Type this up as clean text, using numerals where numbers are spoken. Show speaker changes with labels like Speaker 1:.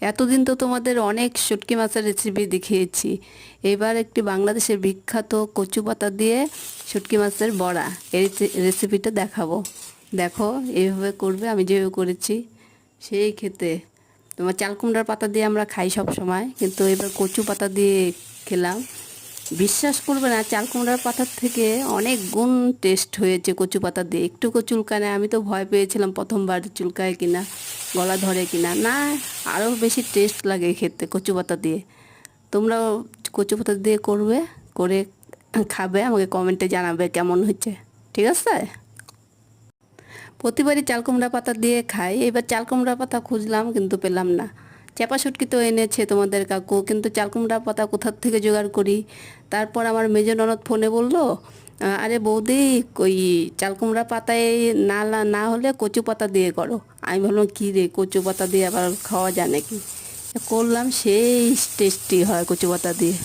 Speaker 1: এতদিন তো তোমাদের অনেক শুটকি মাছের রেসিপি দেখিয়েছি। এবার একটি বাংলাদেশের বিখ্যাত কচু পাতা দিয়ে শুটকি মাছের বড়া এই রেসিপিটা দেখাবো। দেখো, এইভাবে করবে, আমি যেভাবে করেছি সেই খেতে। তোমার চাল কুমড়ার পাতা দিয়ে আমরা খাই সব সময়, কিন্তু এবার কচু পাতা দিয়ে খেলাম। বিশ্বাস করবে না, চাল কুমড়ার পাতার থেকে অনেক গুণ টেস্ট হয়েছে কচু পাতা দিয়ে। একটুকু চুলকানে, আমি তো ভয় পেয়েছিলাম প্রথমবার চুলকায় কিনা, গলা ধরে কিনা। না, আরও বেশি টেস্ট লাগে খেতে কচু পাতা দিয়ে। তোমরাও কচু পাতা দিয়ে করবে, করে খাবে, আমাকে কমেন্টে জানাবে কেমন হচ্ছে। ঠিক আছে? প্রতিবারই চাল কুমড়া পাতা দিয়ে খাই, এবার চাল কুমড়া পাতা খুঁজলাম কিন্তু পেলাম না। চাপা শুটকি তো এনেছে তোমাদের কাকু, কিন্তু চাল কুমড়া পাতা কোথার থেকে জোগাড় করি? তারপর আমার মেজ ননদ ফোনে বললো, আরে বৌদি, ওই চাল কুমড়া পাতায় না হলে কচু পাতা দিয়ে করো। আমি ভাবলাম কী রে, কচু পাতা দিয়ে আবার খাওয়া যায় নাকি? করলাম, সেই টেস্টি হয় কচু পাতা দিয়ে।